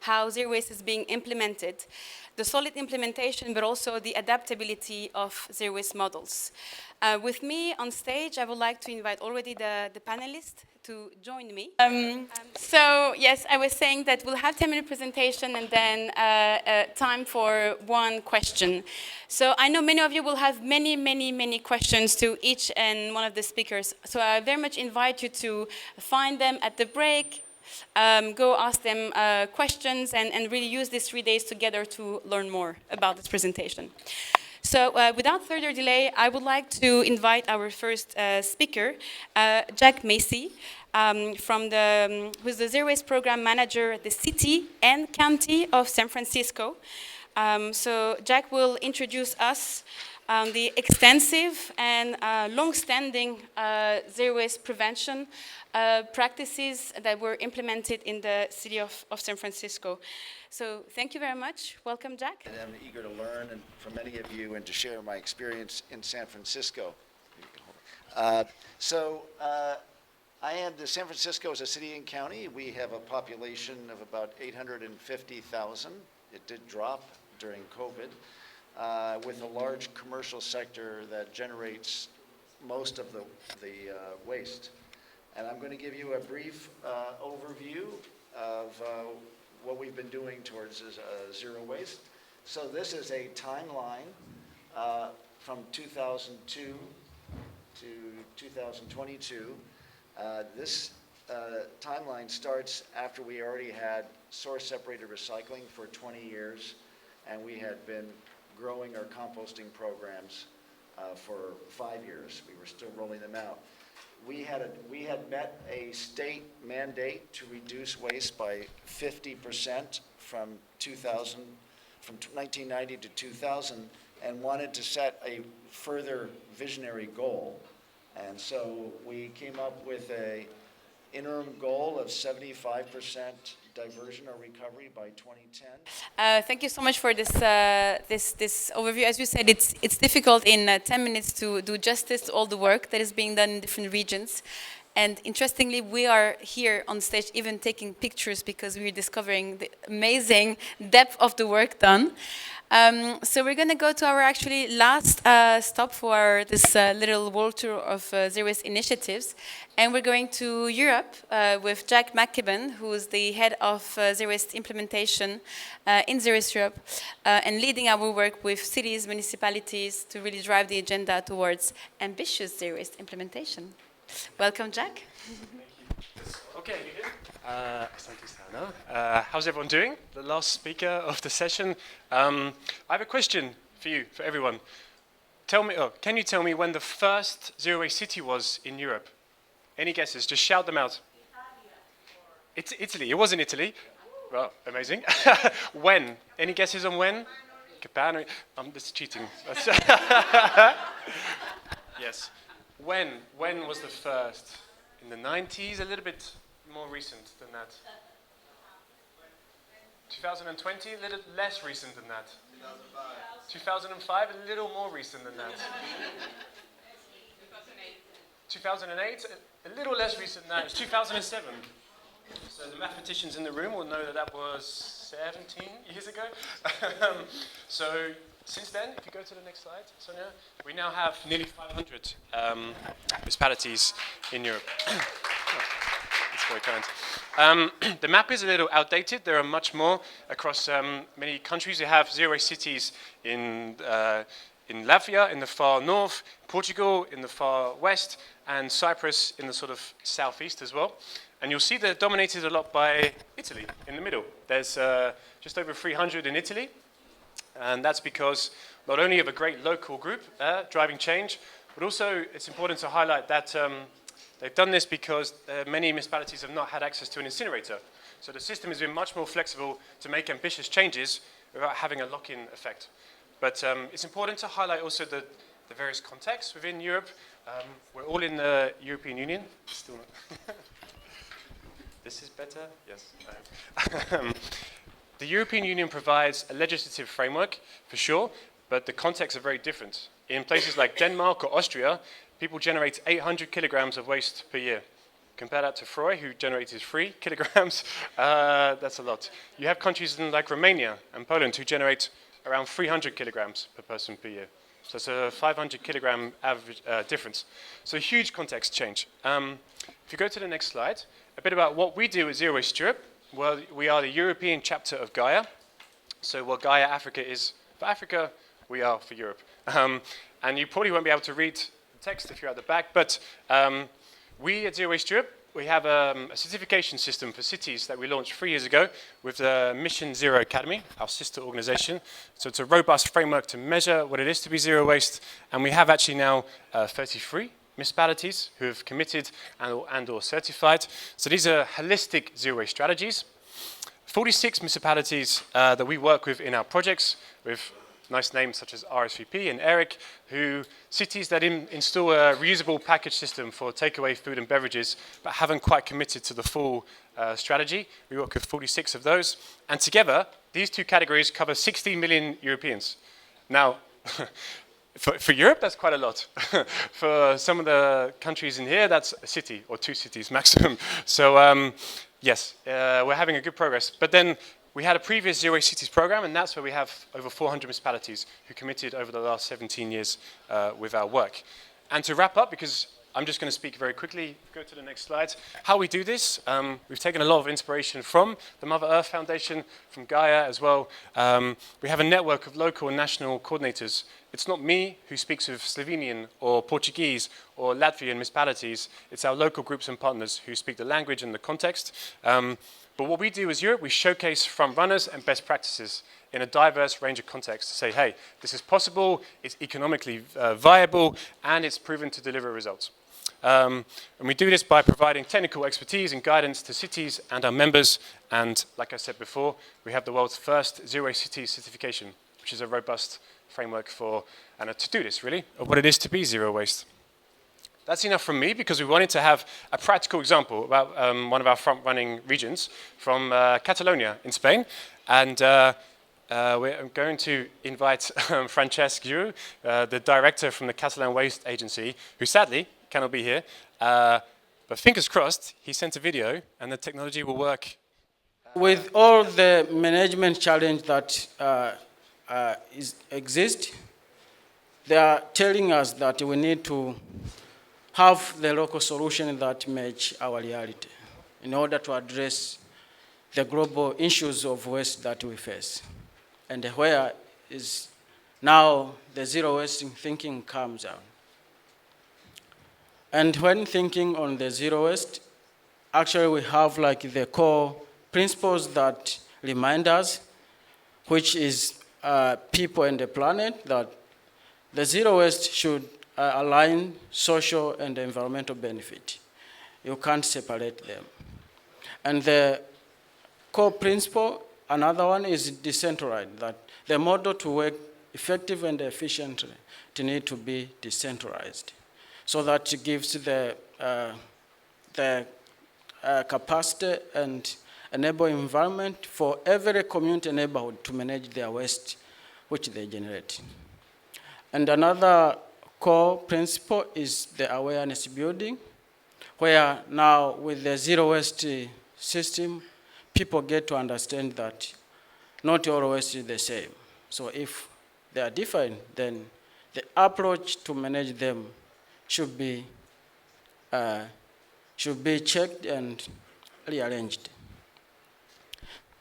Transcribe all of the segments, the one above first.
how zero waste is being implemented, the solid implementation, but also the adaptability of zero waste models. With me on stage, I would like to invite already the panelists to join me. So yes, I was saying that we'll have 10-minute presentation and then time for one question. So I know many of you will have many questions to each and one of the speakers. So I very much invite you to find them at the break, go ask them questions and really use these 3 days together to learn more about this presentation. So without further delay, I would like to invite our first speaker, Jack Macy, who's the Zero Waste Program Manager at the City and County of San Francisco. So Jack will introduce us the extensive and long-standing zero waste prevention practices that were implemented in the city of San Francisco. So thank you very much. Welcome, Jack. And I'm eager to learn from many of you and to share my experience in San Francisco. I am the San Francisco as a city and county. We have a population of about 850,000. It did drop during COVID, with a large commercial sector that generates most of the waste. And I'm going to give you a brief overview of what we've been doing towards zero waste. So this is a timeline from 2002 to 2022. This timeline starts after we already had source-separated recycling for 20 years, and we had been growing our composting programs for 5 years. We were still rolling them out. We had met a state mandate to reduce waste by 50% from 1990 to 2000, and wanted to set a further visionary goal. And so we came up with an interim goal of 75% diversion or recovery by 2010. Thank you so much for this overview. As you said, it's difficult in 10 minutes to do justice to all the work that is being done in different regions. And interestingly, we are here on stage even taking pictures because we're discovering the amazing depth of the work done. So we're going to go to our actually last stop for this little world tour of zero waste initiatives. And we're going to Europe with Jack McQuibban, who is the head of zero waste implementation in Zero Waste Europe, and leading our work with cities, municipalities to really drive the agenda towards ambitious zero waste implementation. Welcome, Jack. Okay. How's everyone doing? The last speaker of the session. I have a question for you, for everyone. Can you tell me when the first zero waste city was in Europe? Any guesses? Just shout them out. It's Italy. It was in Italy. Well, amazing. When? Any guesses on when? Capano. This is cheating. Yes. When was the first? In the 90s, a little bit more recent than that. 2020, a little less recent than that. 2005, a little more recent than that. 2008, a little less recent than that. It's 2007. So the mathematicians in the room will know that that was 17 years ago. So since then, if you go to the next slide, Sonia, we now have nearly 500 municipalities in Europe. That's very kind. The map is a little outdated. There are much more across many countries. You have zero waste cities in Latvia, in the far north, Portugal in the far west, and Cyprus in the sort of southeast as well. And you'll see they're dominated a lot by Italy in the middle. There's just over 300 in Italy. And that's because not only of a great local group driving change, but also it's important to highlight that they've done this because many municipalities have not had access to an incinerator. So the system has been much more flexible to make ambitious changes without having a lock-in effect. But it's important to highlight also the various contexts within Europe. We're all in the European Union. Still not. This is better? Yes. The European Union provides a legislative framework, for sure, but the contexts are very different. In places like Denmark or Austria, people generate 800 kilograms of waste per year, Compare that to Freud, who generated 3 kilograms. That's a lot. You have countries like Romania and Poland who generate around 300 kilograms per person per year. So it's a 500 kilogram average difference. So a huge context change. If you go to the next slide, a bit about what we do at Zero Waste Europe. Well, we are the European chapter of GAIA. So what GAIA Africa is for Africa, we are for Europe. And you probably won't be able to read the text if you're at the back, but we at Zero Waste Europe, we have a certification system for cities that we launched 3 years ago with the Mission Zero Academy, our sister organization. So it's a robust framework to measure what it is to be zero waste. And we have actually now 33 municipalities who have committed and or certified. So these are holistic zero waste strategies. 46 municipalities that we work with in our projects with nice names such as RSVP and ERIC, cities that install a reusable package system for takeaway food and beverages, but haven't quite committed to the full strategy. We work with 46 of those. And together, these two categories cover 60 million Europeans. Now, for Europe, that's quite a lot. For some of the countries in here, that's a city or 2 cities maximum. So yes, we're having a good progress. But then we had a previous Zero Waste Cities program, and that's where we have over 400 municipalities who committed over the last 17 years with our work. And to wrap up, because I'm just going to speak very quickly, go to the next slide. How we do this, we've taken a lot of inspiration from the Mother Earth Foundation, from GAIA as well. We have a network of local and national coordinators. It's not me who speaks with Slovenian or Portuguese or Latvian municipalities. It's our local groups and partners who speak the language and the context. But what we do as Europe, we showcase front runners and best practices in a diverse range of contexts to say, hey, this is possible, it's economically viable, and it's proven to deliver results. And we do this by providing technical expertise and guidance to cities and our members. And like I said before, we have the world's first Zero Waste Cities certification, which is a robust framework for, and a to-do list really, of what it is to be zero waste. That's enough from me because we wanted to have a practical example about one of our front-running regions from Catalonia in Spain. And we're going to invite Francesc, Giró, the director from the Catalan Waste Agency, who sadly cannot be here. But fingers crossed, he sent a video and the technology will work. With all the management challenge that exist, they are telling us that we need to have the local solution that match our reality in order to address the global issues of waste that we face. And where is now the zero waste thinking comes out. And when thinking on the zero waste, actually we have like the core principles that remind us, which is people and the planet, that the zero waste should align social and environmental benefit. You can't separate them. And the core principle, another one is decentralized, that the model to work effectively and efficiently to need to be decentralized. So that it gives the capacity and enable environment for every community neighborhood to manage their waste, which they generate. And another core principle is the awareness building, where now with the zero waste system, people get to understand that not all waste is the same. So if they are different, then the approach to manage them should be checked and rearranged.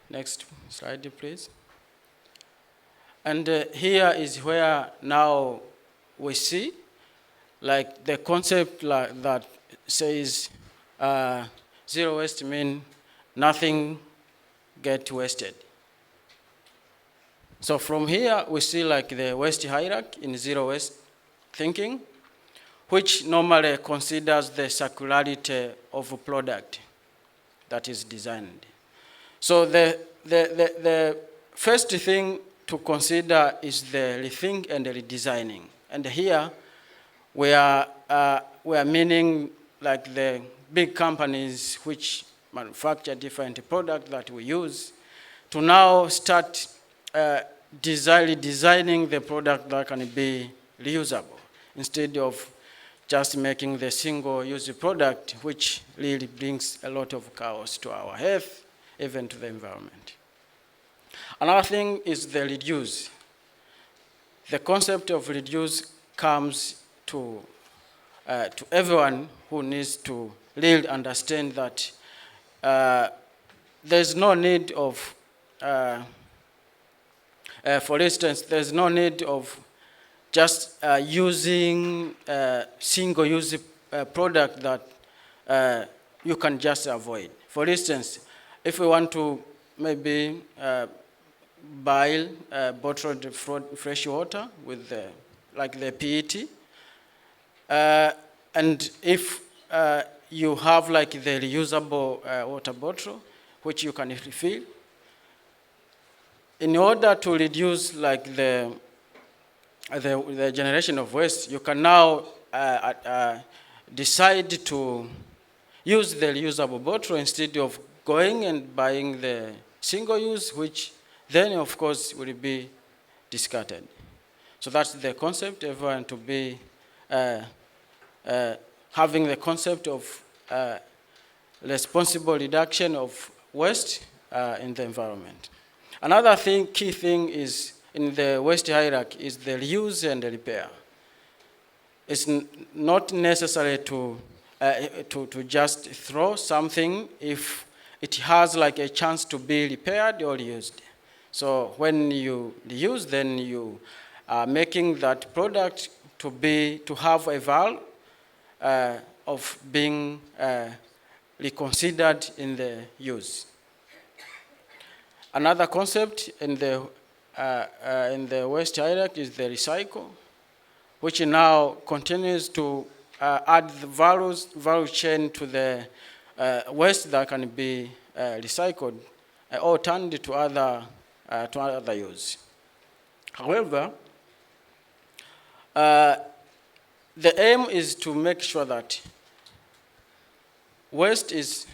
Next slide, please. And here is where now we see like the concept like that says zero waste means nothing get wasted. So from here we see like the waste hierarchy in zero waste thinking, which normally considers the circularity of a product that is designed. So the first thing to consider is the rethink and the redesigning. And here we are meaning like the big companies which manufacture different products that we use to now start designing the product that can be reusable instead of just making the single-use product, which really brings a lot of chaos to our health, even to the environment. Another thing is the reduce. The concept of reduce comes to everyone who needs to really understand that there's no need of, for instance, there's no need of just using a single-use product that you can just avoid. For instance, if we want to maybe boil bottled fresh water with like the PET, and if you have like the reusable water bottle, which you can refill, in order to reduce like the generation of waste, you can now decide to use the reusable bottle instead of going and buying the single use, which then of course will be discarded. So that's the concept, everyone to be having the concept of responsible reduction of waste in the environment. Another thing, key thing is in the waste hierarchy is the reuse and the repair. It's not necessary to just throw something if it has like a chance to be repaired or used. So when you reuse, then you are making that product to have a value of being reconsidered in the use. Another concept in the waste hierarchy is the recycle, which now continues to add the value chain to the waste that can be recycled or turned to other use. However, the aim is to make sure that waste is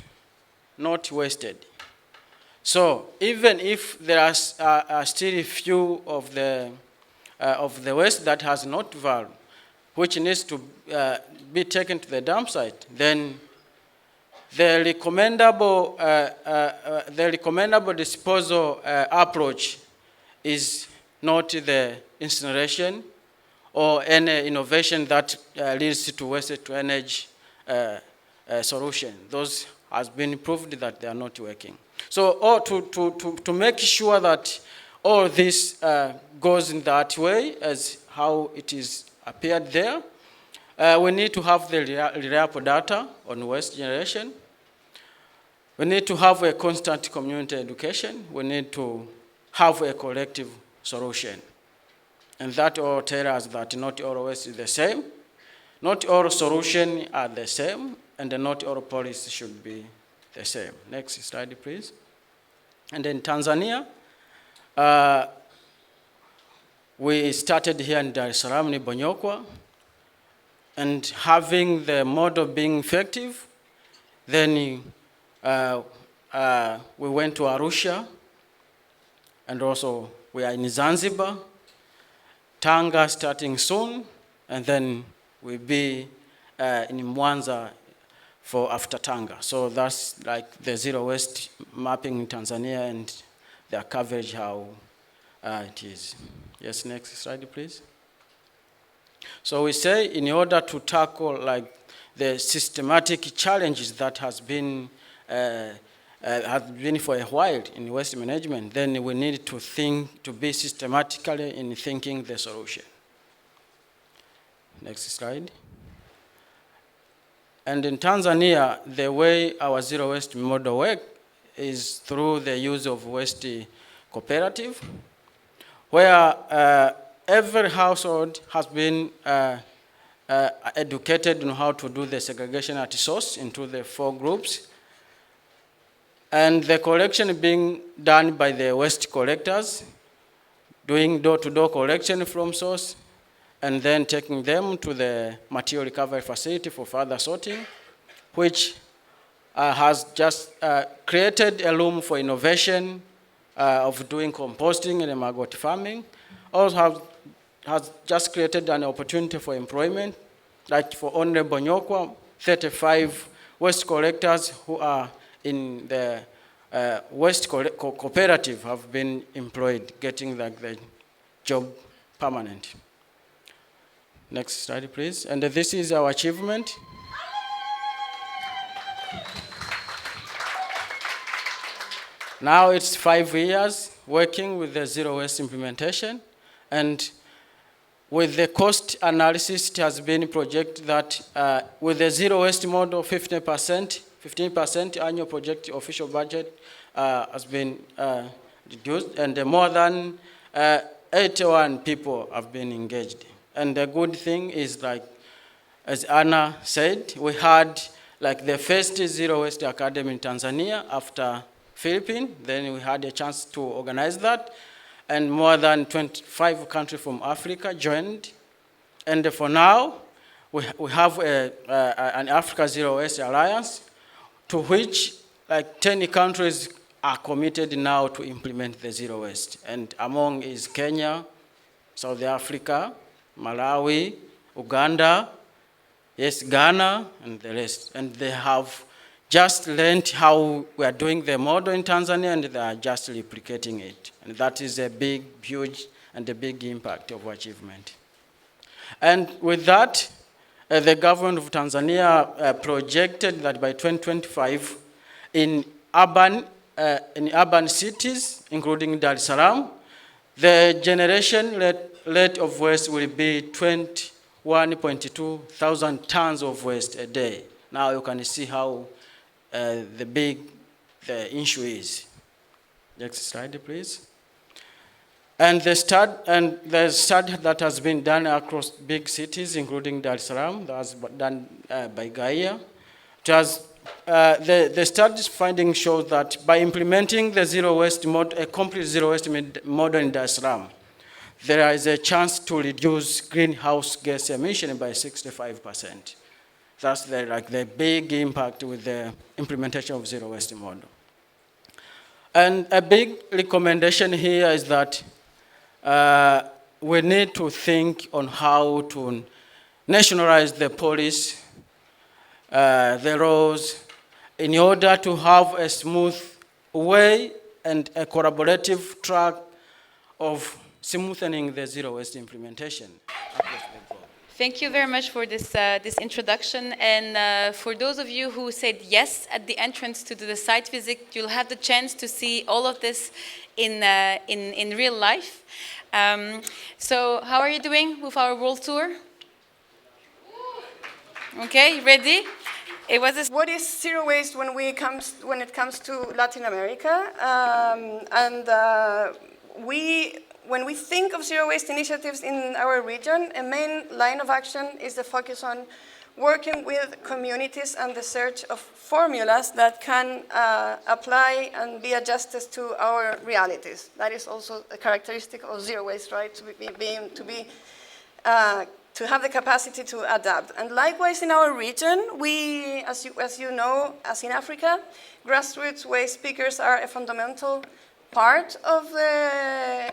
not wasted. So even if there are still a few of the waste that has not value, which needs to be taken to the dump site, then the recommendable disposal approach is not the incineration or any innovation that leads to waste to energy solution. Those has been proved that they are not working. So to make sure that all this goes in that way as how it is appeared there, we need to have the reliable data on waste generation. We need to have a constant community education. We need to have a collective solution. And that all tells us that not all waste is the same, not all solutions are the same, and not all policies should be the same. Next slide, please. And in Tanzania, we started here in Dar es Salaam, in Bonyokwa, and having the model being effective, then we went to Arusha, and also we are in Zanzibar, Tanga starting soon, and then we'll be in Mwanza for after Tanga. So that's like the zero waste mapping in Tanzania and their coverage, how it is. Yes, next slide, please. So we say in order to tackle like the systematic challenges that has been for a while in waste management, then we need to be systematically in thinking the solution. Next slide. And in Tanzania, the way our zero waste model works is through the use of waste cooperative, where every household has been educated on how to do the segregation at source into the 4 groups, and the collection being done by the waste collectors, doing door-to-door collection from source, and then taking them to the material recovery facility for further sorting, which has just created a room for innovation of doing composting and maggot farming. Also has just created an opportunity for employment like for only Bonyokwa, 35 waste collectors who are in the waste cooperative have been employed, getting like the job permanent. Next slide, please. And this is our achievement. Now it's 5 years working with the zero waste implementation, and with the cost analysis, it has been projected that with the zero waste model, 15% annual project official budget has been reduced, and more than 81 people have been engaged. And the good thing is, like, as Anna said, we had like the first zero waste academy in Tanzania after Philippines. Then we had a chance to organize that, and more than 25 countries from Africa joined. And for now, we have an Africa Zero Waste Alliance, to which like 10 countries are committed now to implement the zero waste. And among is Kenya, South Africa, Malawi, Uganda, yes, Ghana, and the rest. And they have just learned how we are doing the model in Tanzania, and they are just replicating it. And that is a big, huge, and a big impact of achievement. And with that, the government of Tanzania projected that by 2025, in urban cities, including Dar es Salaam, the generation rate of waste will be 21.2 thousand tons of waste a day. Now you can see how the issue is. Next slide, please. And the study that has been done across big cities, including Dar es Salaam, that was done by GAIA. The study's findings show that by implementing the zero waste model, a complete zero waste model in Dar es Salaam, there is a chance to reduce greenhouse gas emission by 65%. That's the big impact with the implementation of zero waste model. And a big recommendation here is that we need to think on how to nationalize the police, the laws, in order to have a smooth way and a collaborative track of smoothening the zero waste implementation. Thank you very much for this, this introduction. And for those of you who said yes at the entrance to the site visit, you'll have the chance to see all of this in real life. So how are you doing with our world tour? Okay, ready? It was what is zero waste when it comes to Latin America? When we think of zero waste initiatives in our region, a main line of action is the focus on working with communities and the search of formulas that can apply and be adjusted to our realities. That is also a characteristic of zero waste, right? To have the capacity to adapt. And likewise in our region, we, as you know, as in Africa, grassroots waste pickers are a fundamental part of the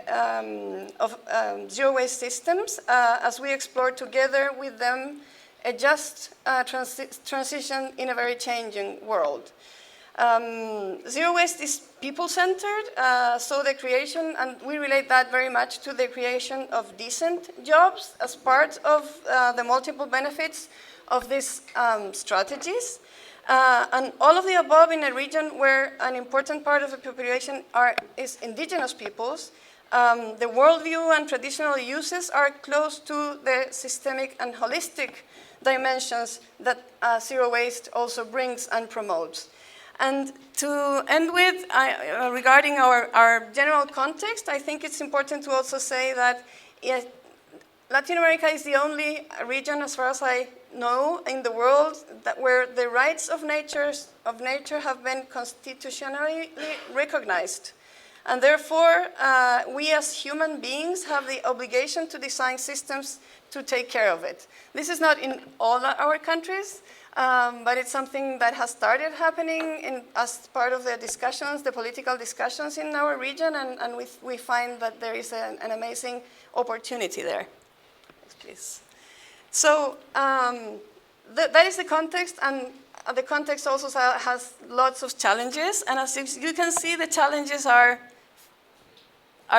zero waste systems as we explore together with them a just transition in a very changing world. Zero waste is people-centered, so the creation, and we relate that very much to the creation of decent jobs as part of the multiple benefits of these strategies. And all of the above in a region where an important part of the population is indigenous peoples, the worldview and traditional uses are close to the systemic and holistic dimensions that zero waste also brings and promotes. And to end with, regarding our general context, I think it's important to also say that Latin America is the only region, as far as I know, in the world where the rights of nature have been constitutionally recognized. And therefore, we as human beings have the obligation to design systems to take care of it. This is not in all our countries, but it's something that has started happening as part of the discussions, the political discussions in our region, and we find that there is an amazing opportunity there. Please. So that is the context, and the context also has lots of challenges. And as you can see, the challenges are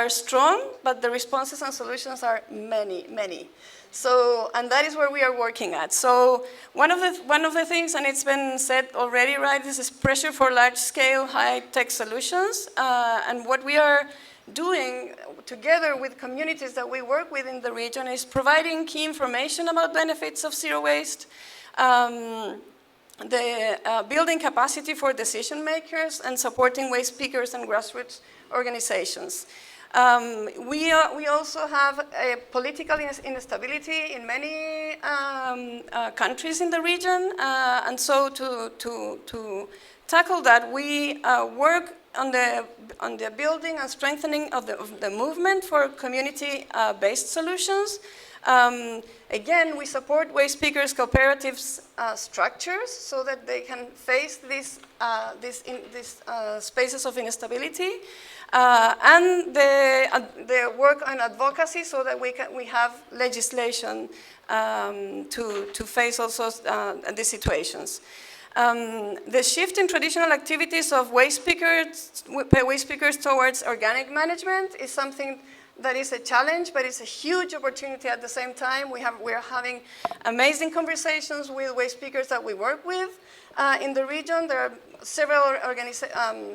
strong, but the responses and solutions are many, many. So, and that is where we are working at. So one of the things, and it's been said already, right, this is pressure for large-scale, high-tech solutions. And what we are doing together with communities that we work with in the region is providing key information about benefits of zero waste, building capacity for decision makers, and supporting waste pickers and grassroots organizations. We also have a political instability in many countries in the region, and so to tackle that, we work on the building and strengthening of the movement for community-based solutions. Again, we support waste pickers cooperatives structures so that they can face these spaces of instability. And the work on advocacy so that we have legislation to face also these situations. The shift in traditional activities of waste pickers towards organic management is something that is a challenge, but it's a huge opportunity at the same time. We're having amazing conversations with waste pickers that we work with in the region. There are several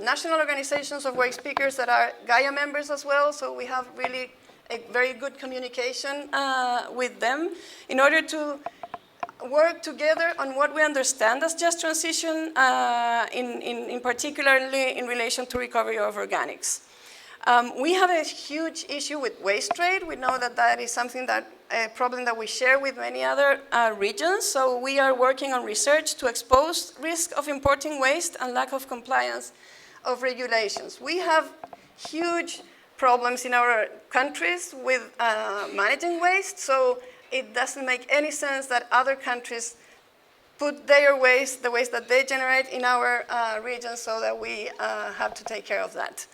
national organizations of waste pickers that are GAIA members as well, so we have really a very good communication with them in order to work together on what we understand as just transition, in particularly in relation to recovery of organics. We have a huge issue with waste trade. We know that is something a problem that we share with many other regions. So we are working on research to expose risk of importing waste and lack of compliance of regulations. We have huge problems in our countries with managing waste. So it doesn't make any sense that other countries put their waste, the waste that they generate, in our region, so that we have to take care of that.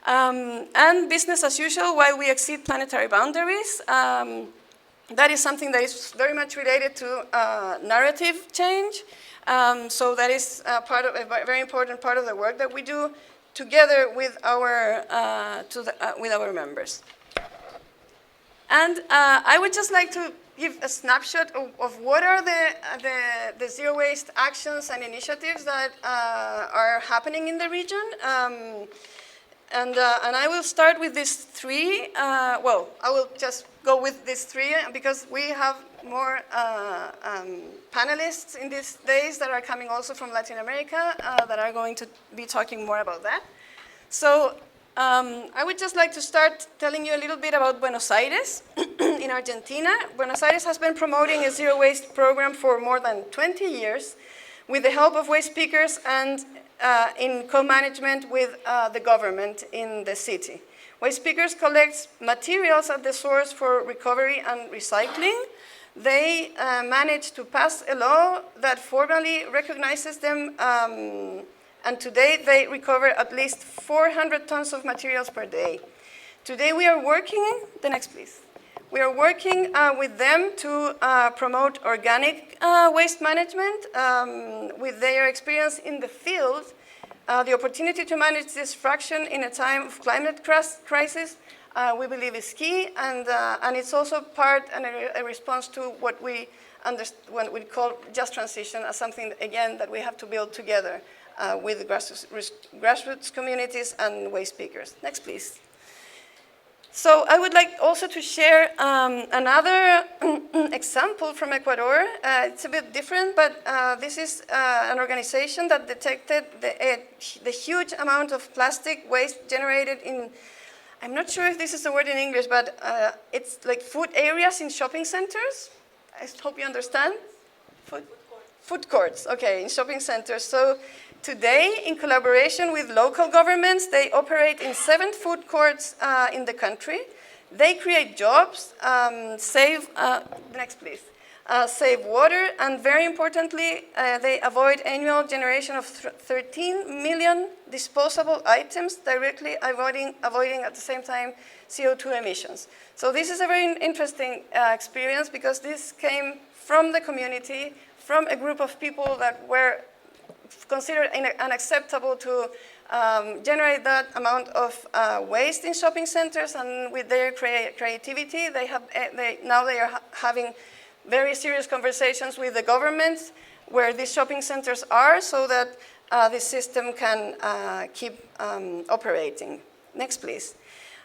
And business as usual, while we exceed planetary boundaries, that is something that is very much related to narrative change. So that is a very important part of the work that we do together with our members. And I would just like to give a snapshot of what are the zero waste actions and initiatives that are happening in the region. And I will start with these three. I will just go with these three because we have more panelists in these days that are coming also from Latin America that are going to be talking more about that. So I would just like to start telling you a little bit about Buenos Aires in Argentina. Buenos Aires has been promoting a zero waste program for more than 20 years with the help of waste pickers and in co-management with the government in the city. Waste pickers collect materials at the source for recovery and recycling. They managed to pass a law that formally recognizes them, and today they recover at least 400 tons of materials per day. Today we are working, the next please. We are working with them to promote organic waste management with their experience in the field. The opportunity to manage this fraction in a time of climate crisis, we believe is key, and it's also part and a response to what we call just transition as something, again, that we have to build together with grassroots communities and waste pickers. Next, please. So I would like also to share another example from Ecuador. It's a bit different, but this is an organization that detected the huge amount of plastic waste generated in, I'm not sure if this is the word in English, but it's like food areas in shopping centers. I hope you understand. Food courts, okay, in shopping centers. So today, in collaboration with local governments, they operate in 7 food courts in the country. They create jobs, next please, save water, and very importantly, they avoid annual generation of 13 million disposable items, directly avoiding at the same time CO2 emissions. So this is a very interesting experience, because this came from the community, from a group of people that were considered unacceptable to generate that amount of waste in shopping centers, and with their creativity, now they are having very serious conversations with the governments where these shopping centers are, so that this system can keep operating. Next, please.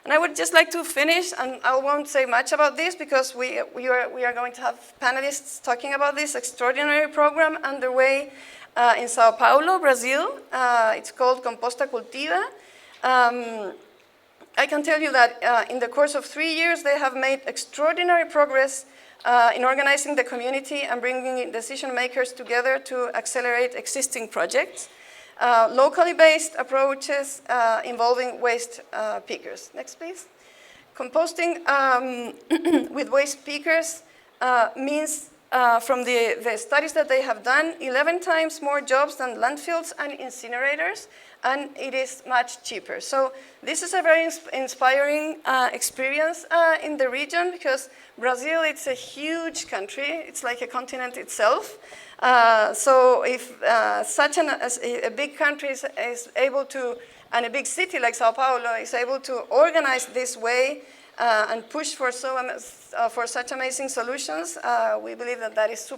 And I would just like to finish, and I won't say much about this, because we are going to have panelists talking about this extraordinary program underway in Sao Paulo, Brazil. It's called Composta Cultiva. I can tell you that in the course of 3 years, they have made extraordinary progress in organizing the community and bringing decision makers together to accelerate existing projects. Locally based approaches involving waste pickers. Next, please. Composting with waste pickers means, from the studies that they have done, 11 times more jobs than landfills and incinerators, and it is much cheaper. So this is a very inspiring experience in the region, because Brazil, it's a huge country. It's like a continent itself. So if a big country is able to, and a big city like Sao Paulo is able to organize this way and push for such amazing solutions, we believe that is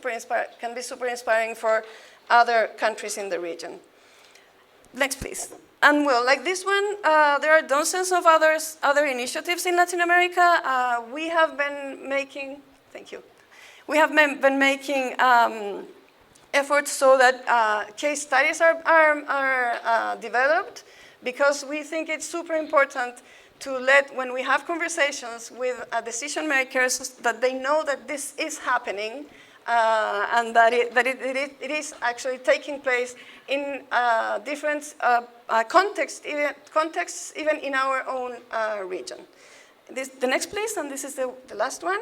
can be super inspiring for other countries in the region. Next, please. And well, like this one, there are dozens of other initiatives in Latin America. We have been making, thank you. We have been making efforts so that case studies are developed, because we think it's super important to when we have conversations with decision makers, that they know that this is happening, and that it is actually taking place in different contexts, even in our own region. The next, please, and this is the last one.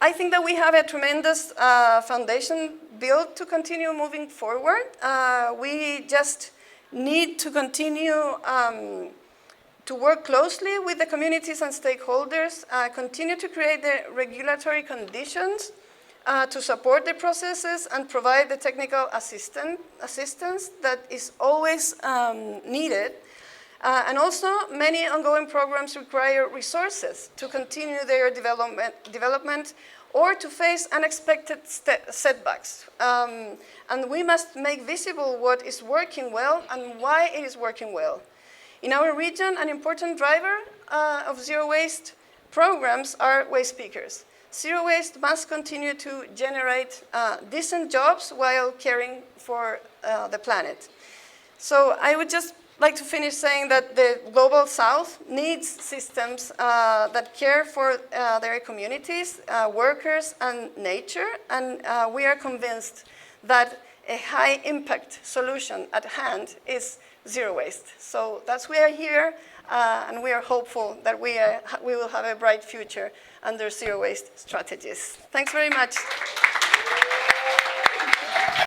I think that we have a tremendous foundation built to continue moving forward. We just need to continue to work closely with the communities and stakeholders, continue to create the regulatory conditions to support the processes, and provide the technical assistance that is always needed. And also, many ongoing programs require resources to continue their development or to face unexpected setbacks. And we must make visible what is working well and why it is working well. In our region, an important driver of zero waste programs are waste pickers. Zero waste must continue to generate decent jobs while caring for the planet. So I would just like to finish saying that the Global South needs systems that care for their communities, workers, and nature. And we are convinced that a high-impact solution at hand is zero waste. So that's why we are here, and we are hopeful that we will have a bright future under zero waste strategies. Thanks very much.